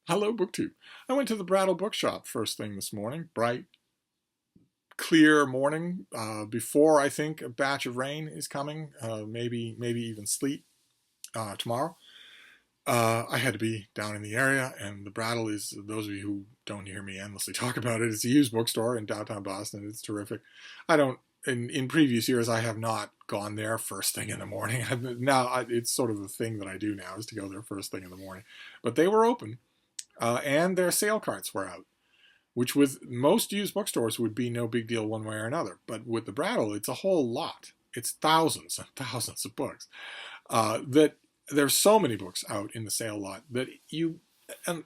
Hello, Booktube. I went to the Brattle bookshop first thing this morning. Bright, clear morning. Before I think a batch of rain is coming. Maybe even sleet tomorrow. I had to be down in the area, and the Brattle is, those of you who don't hear me endlessly talk about it, it's a used bookstore in downtown Boston. It's terrific. I don't. In previous years, I have not gone there first thing in the morning. It's sort of the thing that I do now is to go there first thing in the morning. But they were open. And their sale carts were out, which with most used bookstores would be no big deal one way or another. But with the Brattle, it's a whole lot. It's thousands and thousands of books. That there's so many books out in the sale lot that you can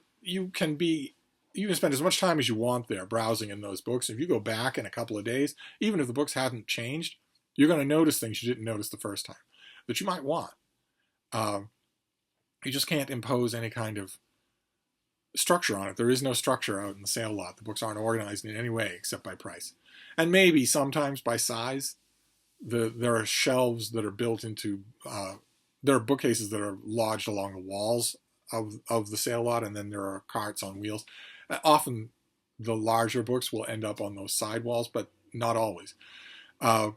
spend as much time as you want there browsing in those books. If you go back in a couple of days, even if the books hadn't changed, you're going to notice things you didn't notice the first time that you might want. You just can't impose any kind of structure on it. There is no structure out in the sale lot. The books aren't organized in any way except by price, and maybe sometimes by size. There are shelves that are built into there are bookcases that are lodged along the walls of the sale lot, and then there are carts on wheels. Often the larger books will end up on those side walls, but not always. And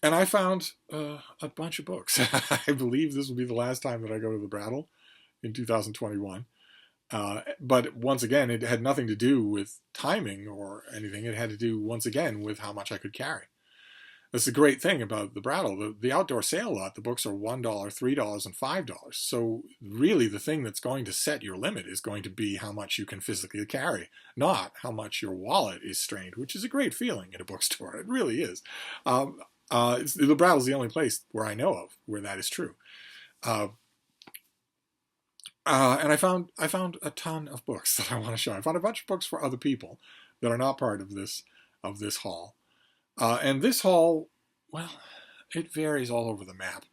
I found a bunch of books. I believe this will be the last time that I go to the Brattle in 2021. But once again, it had nothing to do with timing or anything. It had to do, once again, with how much I could carry. That's the great thing about the Brattle. The outdoor sale lot, the books are $1, $3, and $5. So really the thing that's going to set your limit is going to be how much you can physically carry, not how much your wallet is strained, which is a great feeling in a bookstore. It really is. The Brattle is the only place where I know of where that is true. And I found a ton of books that I want to show. I found a bunch of books for other people that are not part of this haul. And this haul, well, it varies all over the map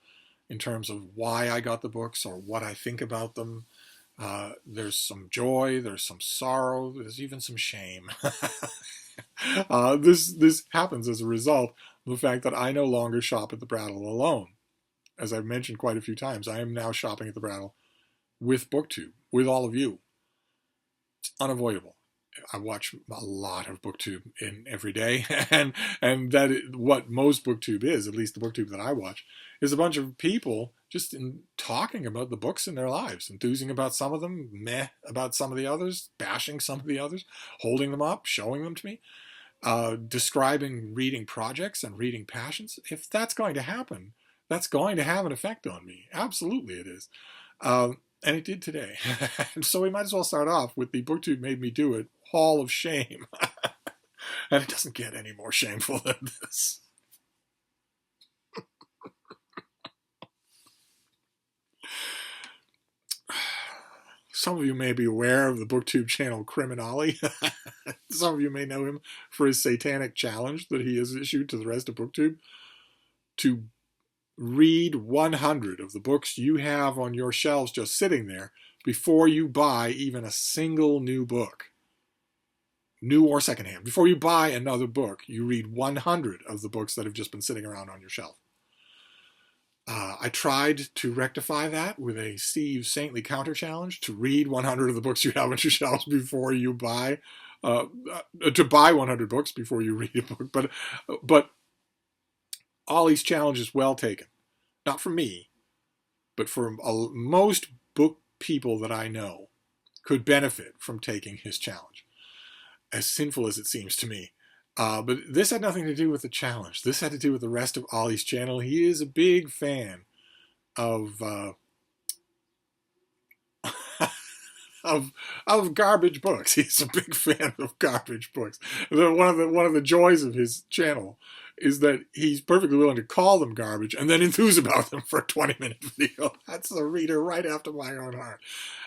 in terms of why I got the books or what I think about them. There's some joy, there's some sorrow, there's even some shame. This happens as a result of the fact that I no longer shop at the Brattle alone. As I've mentioned quite a few times, I am now shopping at the Brattle with Booktube, with all of you. It's unavoidable. I watch a lot of Booktube in every day, and that is what most Booktube is, at least the Booktube that I watch, is a bunch of people just talking about the books in their lives, enthusing about some of them, meh about some of the others, bashing some of the others, holding them up, showing them to me, describing reading projects and reading passions. If that's going to happen, that's going to have an effect on me. Absolutely it is. And it did today. So we might as well start off with the Booktube Made Me Do It Hall of Shame. And it doesn't get any more shameful than this. Some of you may be aware of the Booktube channel CriminOlly. Some of you may know him for his satanic challenge that he has issued to the rest of Booktube to read 100 of the books you have on your shelves just sitting there before you buy even a single new book. New or secondhand. Before you buy another book, you read 100 of the books that have just been sitting around on your shelf. I tried to rectify that with a Steve Saintly counter challenge to read 100 of the books you have on your shelves before you buy, to buy 100 books before you read a book. But Ollie's challenge is well taken. Not for me, but for most book people that I know could benefit from taking his challenge. As sinful as it seems to me. But this had nothing to do with the challenge. This had to do with the rest of Ollie's channel. He is a big fan of of garbage books. He's a big fan of garbage books. One of the joys of his channel is that he's perfectly willing to call them garbage and then enthuse about them for a 20-minute video. That's the reader right after my own heart.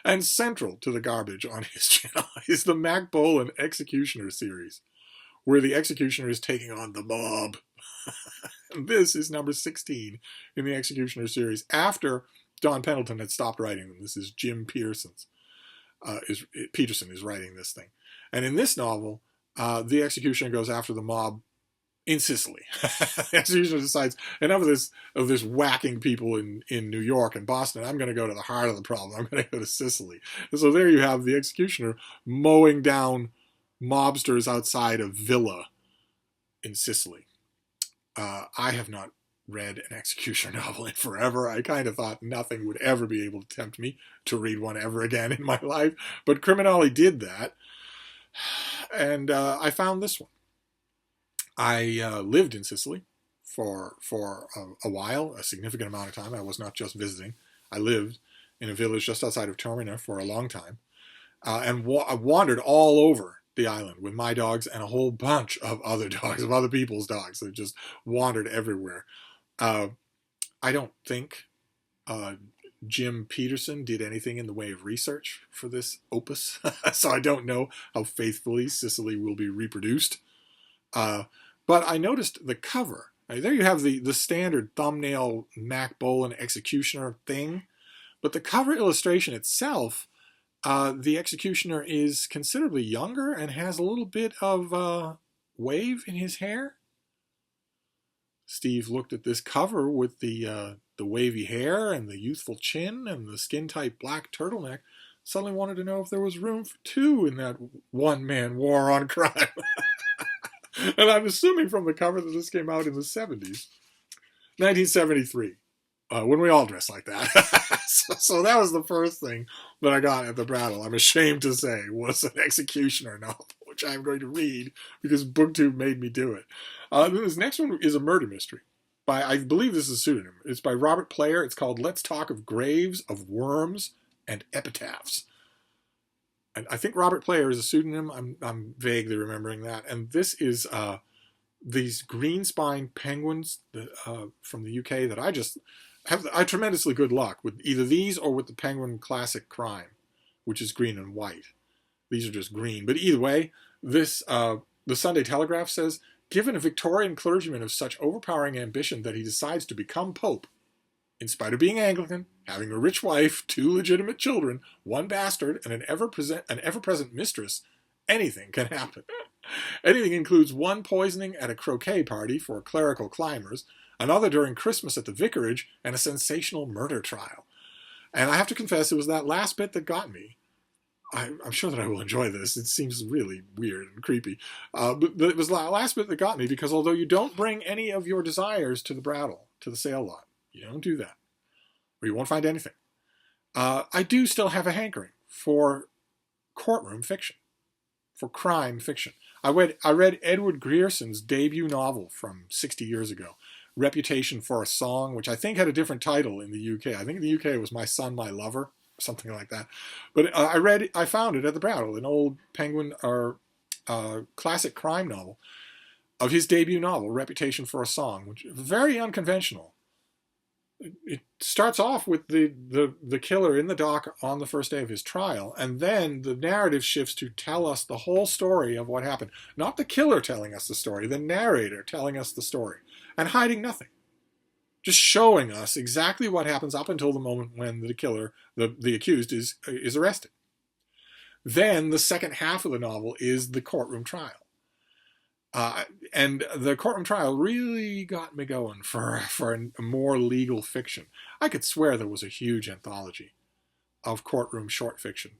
And central to the garbage on his channel is the Mac Bolan Executioner series, where the Executioner is taking on the mob. This is number 16 in the Executioner series after Don Pendleton had stopped writing them. This is Jim Peterson is writing this thing. And in this novel, the Executioner goes after the mob in Sicily. The executioner decides, enough of this whacking people in New York and Boston. I'm going to go to the heart of the problem. I'm going to go to Sicily. And so there you have the executioner mowing down mobsters outside a villa in Sicily. I have not read an executioner novel in forever. I kind of thought nothing would ever be able to tempt me to read one ever again in my life. But CriminOlly did that. And I found this one. I lived in Sicily for a while, a significant amount of time. I was not just visiting. I lived in a village just outside of Taormina for a long time, and I wandered all over the island with my dogs and a whole bunch of other dogs, of other people's dogs. They just wandered everywhere. I don't think Jim Peterson did anything in the way of research for this opus, so I don't know how faithfully Sicily will be reproduced. But I noticed the cover. There you have the standard thumbnail Mac Bolan executioner thing. But the cover illustration itself, the executioner is considerably younger and has a little bit of wave in his hair. Steve looked at this cover with the wavy hair and the youthful chin and the skin-tight black turtleneck. Suddenly wanted to know if there was room for two in that one-man war on crime. And I'm assuming from the cover that this came out in the 70s. 1973. When we all dress like that. So that was the first thing that I got at the Brattle, I'm ashamed to say, was an executioner novel, which I'm going to read because Booktube made me do it. This next one is a murder mystery. I believe this is a pseudonym. It's by Robert Player. It's called Let's Talk of Graves, of Worms, and Epitaphs. And I think Robert Player is a pseudonym. I'm vaguely remembering that. And this is these green spine penguins from the UK that I have tremendously good luck with either these or with the Penguin Classic Crime, which is green and white. These are just green. But either way, this the Sunday Telegraph says, given a Victorian clergyman of such overpowering ambition that he decides to become Pope, in spite of being Anglican, having a rich wife, 2 legitimate children, 1 bastard, and an ever-present mistress, anything can happen. Anything includes 1 poisoning at a croquet party for clerical climbers, another during Christmas at the vicarage, and a sensational murder trial. And I have to confess, it was that last bit that got me. I'm sure that I will enjoy this. It seems really weird and creepy. But it was the last bit that got me, because although you don't bring any of your desires to the Brattle, to the sale lot, you don't do that, or you won't find anything. I do still have a hankering for courtroom fiction, for crime fiction. I read Edward Grierson's debut novel from 60 years ago, Reputation for a Song, which I think had a different title in the UK. I think in the UK it was My Son, My Lover, something like that. But I found it at the Brattle, an old Penguin or classic crime novel of his debut novel, Reputation for a Song, which is very unconventional. It starts off with the killer in the dock on the first day of his trial, and then the narrative shifts to tell us the whole story of what happened. Not the killer telling us the story, the narrator telling us the story, and hiding nothing. Just showing us exactly what happens up until the moment when the killer, the accused, is arrested. Then the second half of the novel is the courtroom trial. And the courtroom trial really got me going for a more legal fiction. I could swear there was a huge anthology of courtroom short fiction.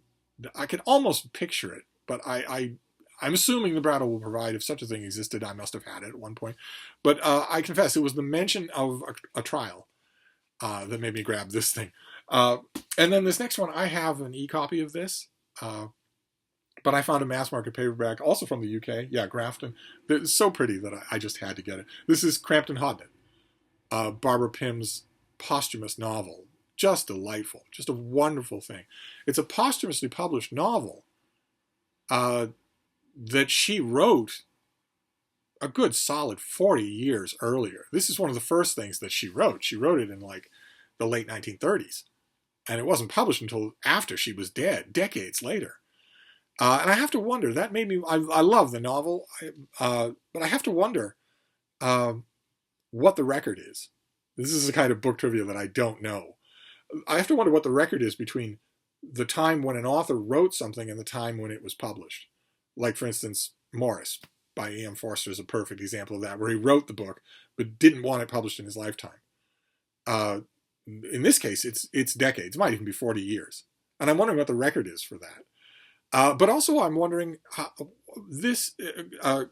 I could almost picture it, but I'm assuming the Brattle will provide. If such a thing existed, I must have had it at one point. But I confess, it was the mention of a trial that made me grab this thing. And then this next one, I have an e-copy of this. But I found a mass market paperback, also from the UK. Yeah, Grafton. It's so pretty that I just had to get it. This is Crampton Hodnett, Barbara Pym's posthumous novel. Just delightful. Just a wonderful thing. It's a posthumously published novel that she wrote a good solid 40 years earlier. This is one of the first things that she wrote. She wrote it in like the late 1930s. And it wasn't published until after she was dead, decades later. And I have to wonder, that made me, I love the novel, but I have to wonder what the record is. This is the kind of book trivia that I don't know. I have to wonder what the record is between the time when an author wrote something and the time when it was published. Like, for instance, Morris. by E.M. Forster is a perfect example of that, where he wrote the book but didn't want it published in his lifetime. In this case, it's decades. It might even be 40 years. And I'm wondering what the record is for that. But also I'm wondering how this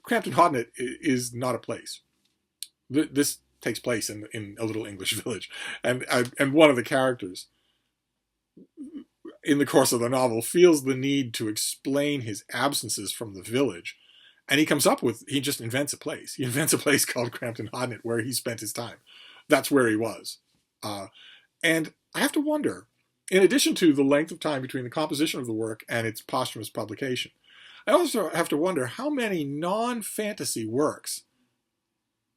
Crampton Hodnet is not a place. This takes place in a little English village. And one of the characters in the course of the novel feels the need to explain his absences from the village. And he just invents a place. He invents a place called Crampton Hodnet where he spent his time. That's where he was. And I have to wonder, in addition to the length of time between the composition of the work and its posthumous publication, I also have to wonder how many non-fantasy works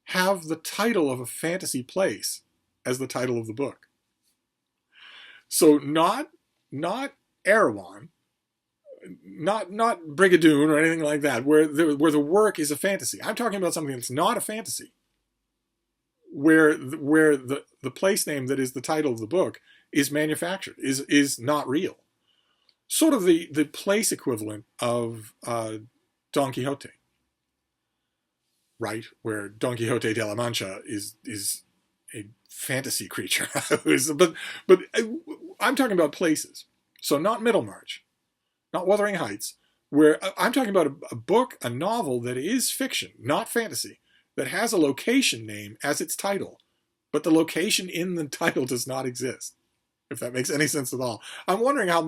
have the title of a fantasy place as the title of the book. So not Erewhon, not Brigadoon or anything like that, where the work is a fantasy. I'm talking about something that's not a fantasy, where the place name that is the title of the book is manufactured, is not real. Sort of the place equivalent of Don Quixote, right? Where Don Quixote de la Mancha is a fantasy creature. but I'm talking about places. So not Middlemarch, not Wuthering Heights, where I'm talking about a book, a novel that is fiction, not fantasy, that has a location name as its title, but the location in the title does not exist, if that makes any sense at all. I'm wondering how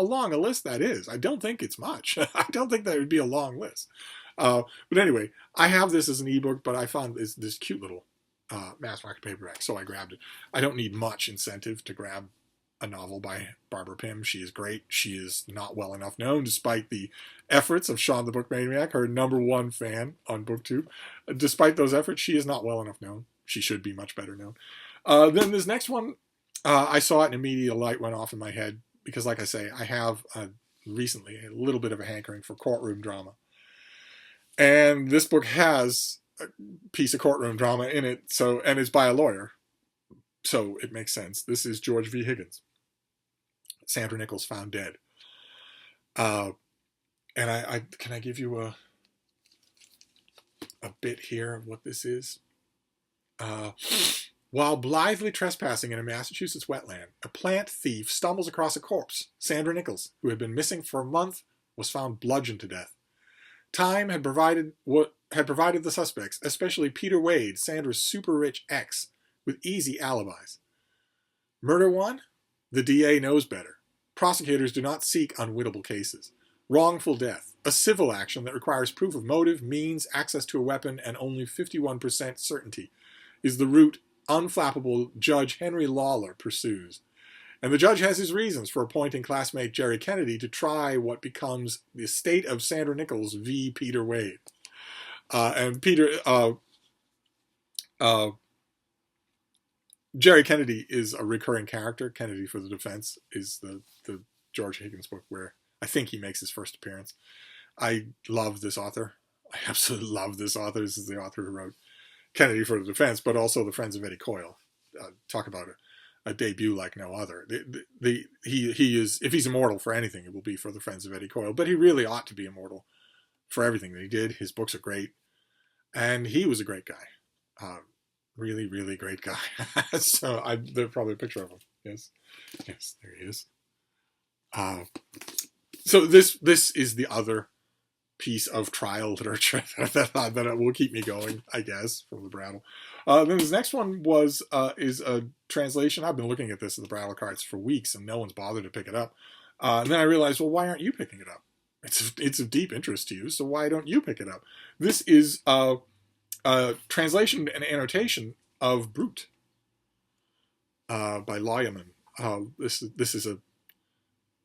long a list that is. I don't think it's much. I don't think that would be a long list. But anyway, I have this as an ebook, but I found this cute little mass market paperback, so I grabbed it. I don't need much incentive to grab a novel by Barbara Pym. She is great. She is not well enough known, despite the efforts of Sean the Book Maniac, her #1 fan on Booktube. Despite those efforts, she is not well enough known. She should be much better known. Then this next one, I saw it and immediately a light went off in my head, because like I say, I have recently a little bit of a hankering for courtroom drama. And this book has a piece of courtroom drama in it, and it's by a lawyer, so it makes sense. This is George V. Higgins, Sandra Nichols found dead. And can I give you a bit here of what this is? While blithely trespassing in a Massachusetts wetland, a plant thief stumbles across a corpse. Sandra Nichols, who had been missing for a month, was found bludgeoned to death. Time had provided the suspects, especially Peter Wade, Sandra's super-rich ex, with easy alibis. Murder one? The DA knows better. Prosecutors do not seek unwinnable cases. Wrongful death, a civil action that requires proof of motive, means, access to a weapon, and only 51% certainty, is the route unflappable Judge Henry Lawler pursues. And the judge has his reasons for appointing classmate Jerry Kennedy to try what becomes the estate of Sandra Nichols v. Peter Wade. Jerry Kennedy is a recurring character. Kennedy for the Defense is the George Higgins book where I think he makes his first appearance. I love this author. I absolutely love this author. This is the author who wrote Kennedy for the Defense, but also The Friends of Eddie Coyle. Talk about a debut like no other. He is, if he's immortal for anything, it will be for The Friends of Eddie Coyle, but he really ought to be immortal for everything that he did. His books are great, and he was a great guy. Really, really great guy. So there's probably a picture of him. Yes, there he is. So this is the other piece of trial literature that will keep me going, I guess, from the Brattle. Then this next one is a translation. I've been looking at this in the Brattle carts for weeks, and no one's bothered to pick it up. And then I realized, well, why aren't you picking it up? It's of deep interest to you, so why don't you pick it up? This is a translation and annotation of Brute by Loyaman. This is a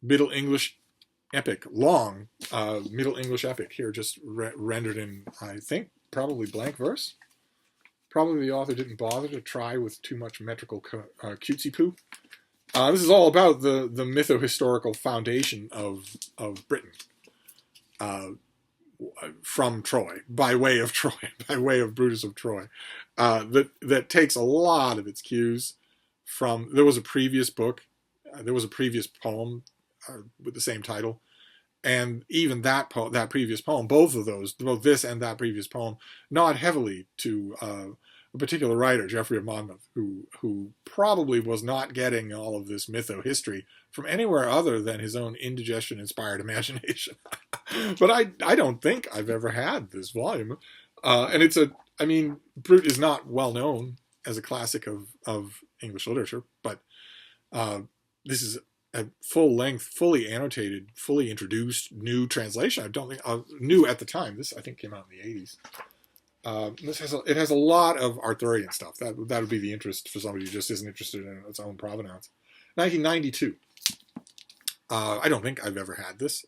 Middle English epic, long Middle English epic here, just rendered in, I think, probably blank verse. Probably the author didn't bother to try with too much metrical cutesy poo. This is all about the mytho-historical foundation of Britain from Troy, by way of Brutus of Troy, that takes a lot of its cues from. There was a previous book, there was a previous poem with the same title, And even that previous poem, both of those, both this and that previous poem, nod heavily to a particular writer, Geoffrey of Monmouth, who probably was not getting all of this mytho-history from anywhere other than his own indigestion-inspired imagination. But I don't think I've ever had this volume. And I mean, Brute is not well known as a classic of English literature, but this is a full-length, fully annotated, fully introduced new translation. I don't think new at the time. This I think came out in the 80s. It has a lot of Arthurian stuff. That would be the interest for somebody who just isn't interested in its own provenance. 1992. I don't think I've ever had this.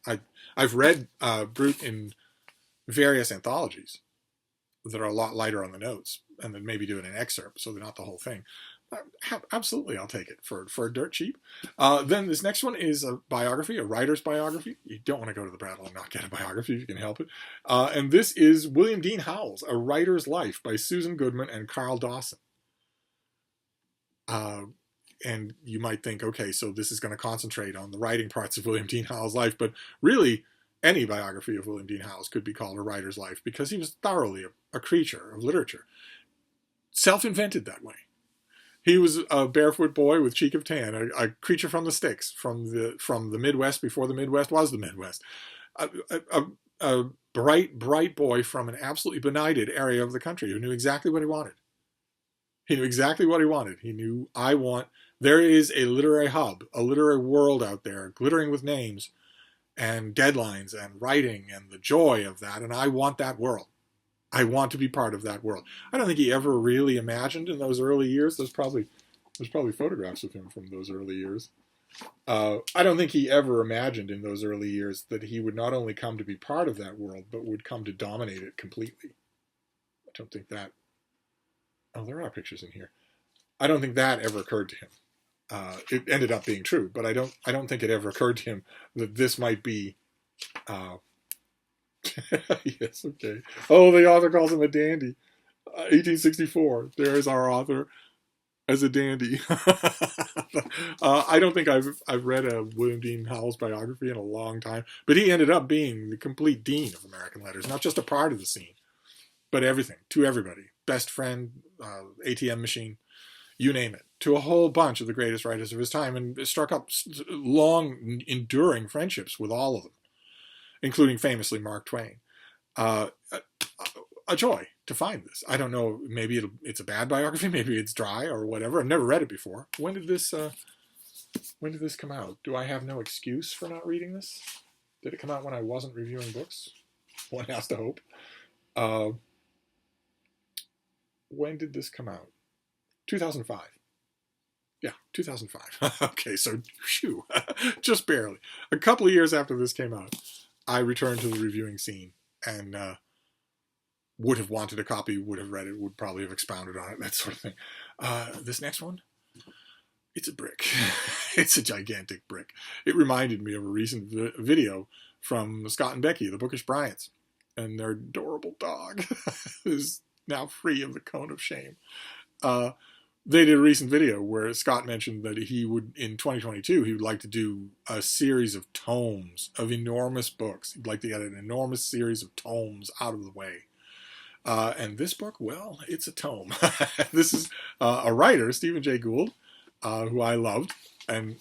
I've read Brute in various anthologies that are a lot lighter on the notes, and then maybe do it in an excerpt, so they're not the whole thing. Absolutely, I'll take it for dirt cheap. Then this next one is a biography, a writer's biography. You don't want to go to the Brattle and not get a biography if you can help it. And this is William Dean Howells, A Writer's Life by Susan Goodman and Carl Dawson. And you might think, okay, so this is going to concentrate on the writing parts of William Dean Howells' life, but really any biography of William Dean Howells could be called a writer's life because he was thoroughly a creature of literature. Self-invented that way. He was a barefoot boy with cheek of tan, a creature from the sticks, from the Midwest before the Midwest was the Midwest. A bright boy from an absolutely benighted area of the country who knew exactly what he wanted. He knew exactly what he wanted. He knew, there is a literary hub, a literary world out there, glittering with names and deadlines and writing and the joy of that, and I want that world. I want to be part of that world. I don't think he ever really imagined in those early years. There's probably photographs of him from those early years. I don't think he ever imagined in those early years that he would not only come to be part of that world, but would come to dominate it completely. I don't think that... Oh, there are pictures in here. I don't think that ever occurred to him. It ended up being true, but I don't think it ever occurred to him that this might be... Yes, okay. Oh, the author calls him a dandy. 1864. There's our author as a dandy. I don't think I've read a William Dean Howells biography in a long time, but he ended up being the complete dean of American letters, not just a part of the scene, but everything, to everybody. Best friend, ATM machine, you name it, to a whole bunch of the greatest writers of his time, and struck up long, enduring friendships with all of them, including famously Mark Twain. A joy to find this. I don't know, maybe it's a bad biography, maybe it's dry or whatever. I've never read it before. When did this come out? Do I have no excuse for not reading this? Did it come out when I wasn't reviewing books? One has to hope. When did this come out? 2005. Yeah, 2005. Okay, so phew, just barely. A couple of years after this came out, I returned to the reviewing scene and would have wanted a copy, would have read it, would probably have expounded on it, that sort of thing. This next one, it's a brick. It's a gigantic brick. It reminded me of a recent video from Scott and Becky, the Bookish Bryants, and their adorable dog is now free of the cone of shame. They did a recent video where Scott mentioned that he would, in 2022, he would like to do a series of tomes of enormous books. He'd like to get an enormous series of tomes out of the way. And this book, well, it's a tome. This is a writer, Stephen Jay Gould, who I loved and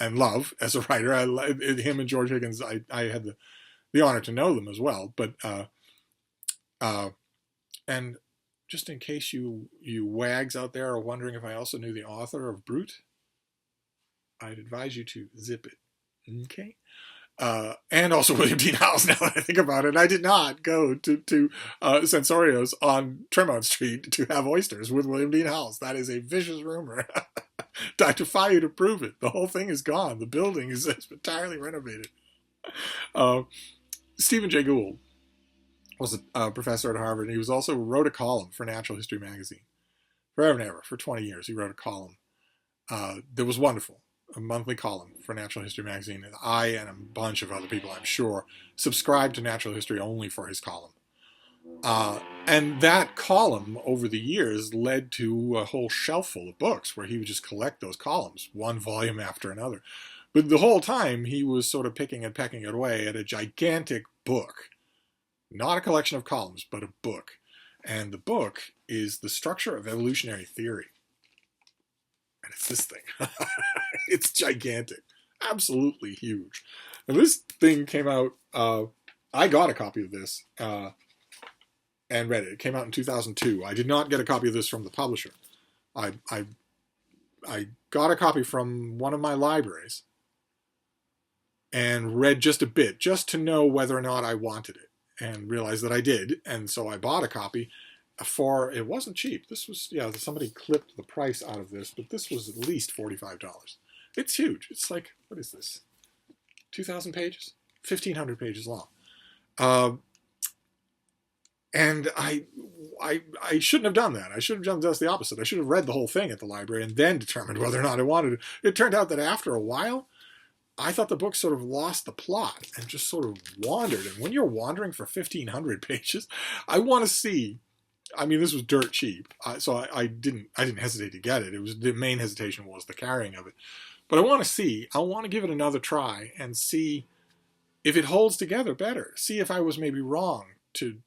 love as a writer. Him and George Higgins, I had the honor to know them as well. But and just in case you wags out there are wondering if I also knew the author of Brute, I'd advise you to zip it. Okay? And also William Dean Howells, now that I think about it. I did not go to Sensorios on Tremont Street to have oysters with William Dean Howells. That is a vicious rumor. I defy you to prove it. The whole thing is gone. The building is entirely renovated. Stephen Jay Gould was a professor at Harvard, and he also wrote a column for Natural History magazine. Forever and ever, for 20 years, he wrote a column that was wonderful, a monthly column for Natural History magazine. And I and a bunch of other people, I'm sure, subscribed to Natural History only for his column. And that column, over the years, led to a whole shelf full of books where he would just collect those columns, one volume after another. But the whole time he was sort of picking and pecking away at a gigantic book. Not a collection of columns, but a book. And the book is The Structure of Evolutionary Theory. And it's this thing. It's gigantic. Absolutely huge. And this thing came out, I got a copy of this and read it. It came out in 2002. I did not get a copy of this from the publisher. I got a copy from one of my libraries and read just a bit, just to know whether or not I wanted it, and realized that I did. And so I bought a copy for, it wasn't cheap. This was, yeah, somebody clipped the price out of this, but this was at least $45. It's huge. It's like, what is this? 2,000 pages? 1,500 pages long. And I shouldn't have done that. I should have done just the opposite. I should have read the whole thing at the library and then determined whether or not I wanted it. It turned out that after a while, I thought the book sort of lost the plot and just sort of wandered. And when you're wandering for 1,500 pages, I want to see. I mean, this was dirt cheap, so I didn't hesitate to get it. It was, the main hesitation was the carrying of it. But I want to see. I want to give it another try and see if it holds together better. See if I was maybe wrong to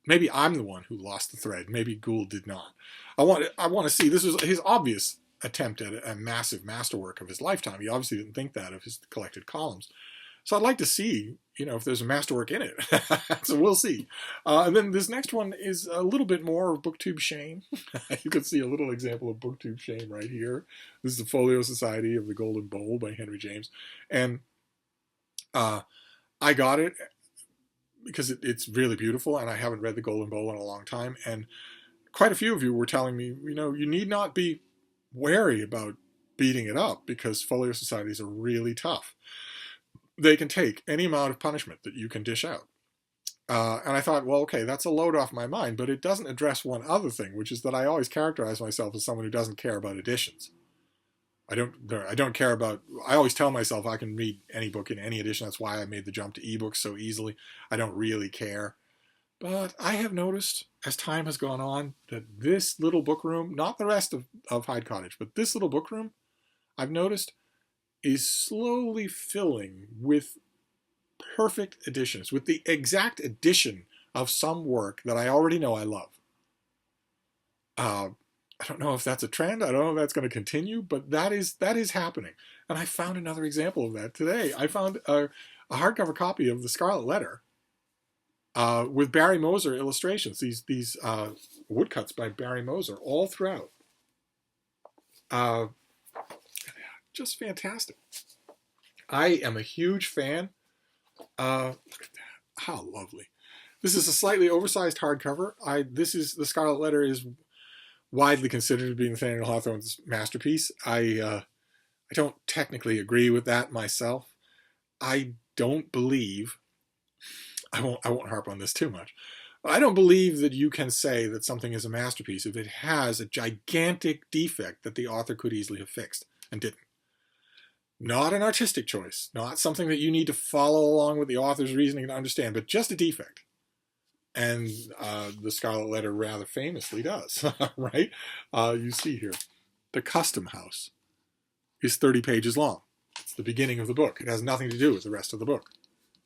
maybe I'm the one who lost the thread. Maybe Gould did not. I want to see. This was his obvious attempt at a massive masterwork of his lifetime. He obviously didn't think that of his collected columns. So I'd like to see, if there's a masterwork in it. So we'll see. And then this next one is a little bit more of Booktube shame. You can see a little example of Booktube shame right here. This is the Folio Society of the Golden Bowl by Henry James. And I got it because it's really beautiful, and I haven't read the Golden Bowl in a long time. And quite a few of you were telling me, you need not be wary about beating it up because folio societies are really tough. They can take any amount of punishment that you can dish out. And I thought, well, okay, that's a load off my mind, but it doesn't address one other thing, which is that I always characterize myself as someone who doesn't care about editions. I don't care about, I always tell myself I can read any book in any edition. That's why I made the jump to ebooks so easily. I don't really care. But I have noticed, as time has gone on, that this little book room, not the rest of Hyde Cottage, but this little book room, I've noticed, is slowly filling with perfect editions, with the exact edition of some work that I already know I love. I don't know if that's a trend. I don't know if that's going to continue, but that is happening. And I found another example of that today. I found a hardcover copy of The Scarlet Letter with Barry Moser illustrations. These woodcuts by Barry Moser all throughout. Just fantastic. I am a huge fan. Look at that. How lovely. This is a slightly oversized hardcover. The Scarlet Letter is widely considered to be Nathaniel Hawthorne's masterpiece. I don't technically agree with that myself. I don't believe, I won't harp on this too much, but I don't believe that you can say that something is a masterpiece if it has a gigantic defect that the author could easily have fixed and didn't. Not an artistic choice, not something that you need to follow along with the author's reasoning to understand, but just a defect. And the Scarlet Letter rather famously does, right? You see here, the custom house is 30 pages long. It's the beginning of the book. It has nothing to do with the rest of the book.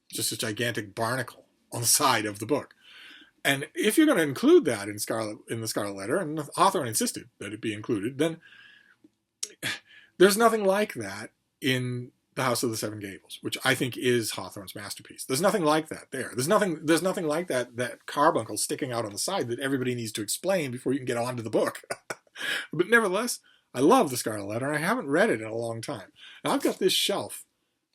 It's just a gigantic barnacle on the side of the book. And if you're going to include that in the Scarlet Letter, and Hawthorne insisted that it be included, then there's nothing like that in The House of the Seven Gables, which I think is Hawthorne's masterpiece. There's nothing like that there. There's nothing like that carbuncle sticking out on the side that everybody needs to explain before you can get on to the book. But nevertheless, I love The Scarlet Letter, and I haven't read it in a long time. Now I've got this shelf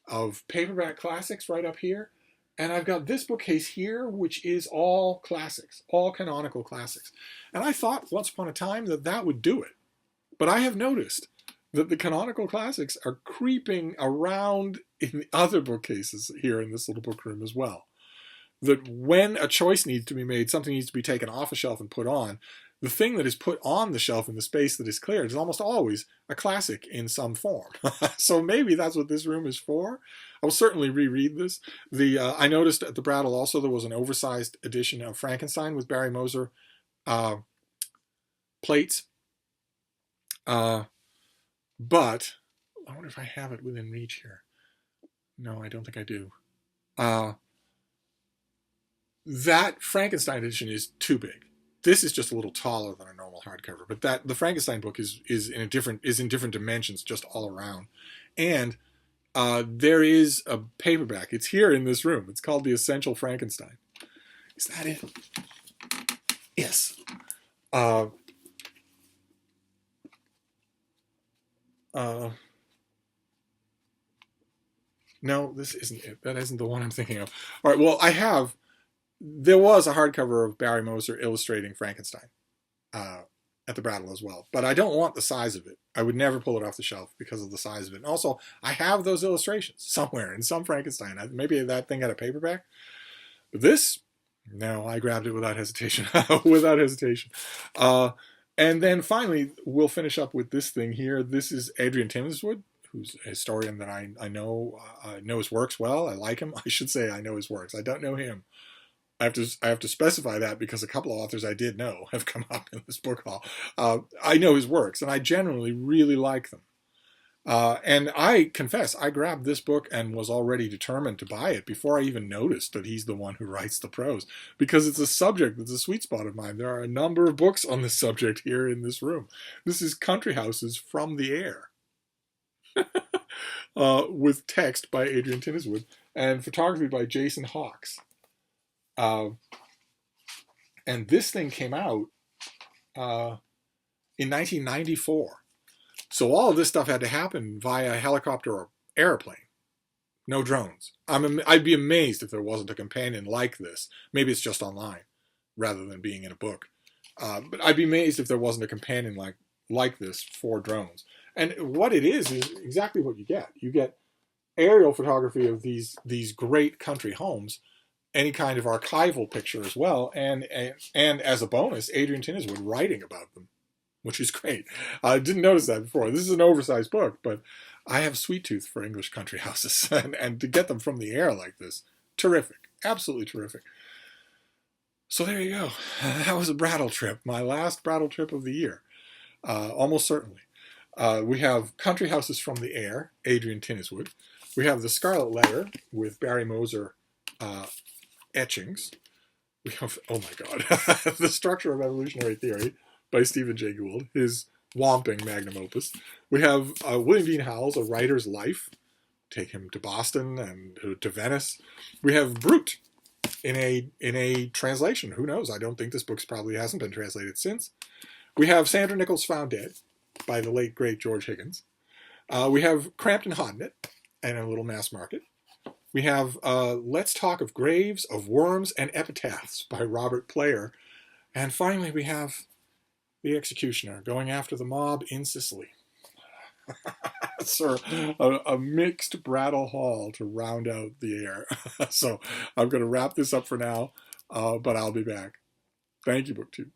of paperback classics right up here, and I've got this bookcase here, which is all classics, all canonical classics. And I thought once upon a time that would do it. But I have noticed that the canonical classics are creeping around in the other bookcases here in this little book room as well. That when a choice needs to be made, something needs to be taken off a shelf and put on, the thing that is put on the shelf in the space that is cleared is almost always a classic in some form. So maybe that's what this room is for. I will certainly reread this. I noticed at the Brattle also there was an oversized edition of Frankenstein with Barry Moser plates. But I wonder if I have it within reach here. No, I don't think I do. That Frankenstein edition is too big. This is just a little taller than a normal hardcover, but the Frankenstein book is in different dimensions just all around. And there is a paperback. It's here in this room. It's called The Essential Frankenstein. Is that it? Yes. No, this isn't it. That isn't the one I'm thinking of. All right, well, there was a hardcover of Barry Moser illustrating Frankenstein at the Brattle as well, but I don't want the size of it. I would never pull it off the shelf because of the size of it. And also, I have those illustrations somewhere in some Frankenstein. Maybe that thing had a paperback. But this, no, I grabbed it without hesitation. Without hesitation. And then finally, we'll finish up with this thing here. This is Adrian Timmiswood, who's a historian that I know his works well. I like him. I should say I know his works. I don't know him. I have to specify that because a couple of authors I did know have come up in this book haul. I know his works, and I generally really like them. And I confess, I grabbed this book and was already determined to buy it before I even noticed that he's the one who writes the prose, because it's a subject that's a sweet spot of mine. There are a number of books on this subject here in this room. This is Country Houses from the Air, with text by Adrian Timmiswood and photography by Jason Hawkes. And this thing came out in 1994. So all of this stuff had to happen via helicopter or airplane. No drones. I'd be amazed if there wasn't a companion like this. Maybe it's just online rather than being in a book. But I'd be amazed if there wasn't a companion like this for drones. And what it is exactly what you get. You get aerial photography of these great country homes, any kind of archival picture as well, and as a bonus, Adrian Timmiswood writing about them, which is great. I didn't notice that before. This is an oversized book, but I have a sweet tooth for English country houses, and to get them from the air like this, terrific, absolutely terrific. So there you go. That was a Brattle trip, my last Brattle trip of the year, almost certainly. We have Country Houses from the Air, Adrian Timmiswood. We have The Scarlet Letter with Barry Moser etchings. We have, oh my God, The Structure of Evolutionary Theory by Stephen Jay Gould, his whomping magnum opus. We have William Dean Howells, A Writer's Life. Take him to Boston and to Venice. We have Brute in a translation. Who knows? I don't think this book probably hasn't been translated since. We have Sandra Nichols Found Dead by the late, great George Higgins. We have Cramped and Hodnett and A Little Mass Market. We have Let's Talk of Graves, of Worms, and Epitaphs by Robert Player. And finally, we have The Executioner, Going After the Mob in Sicily. Sir, a mixed Brattle haul to round out the year. So I'm going to wrap this up for now, but I'll be back. Thank you, Booktube.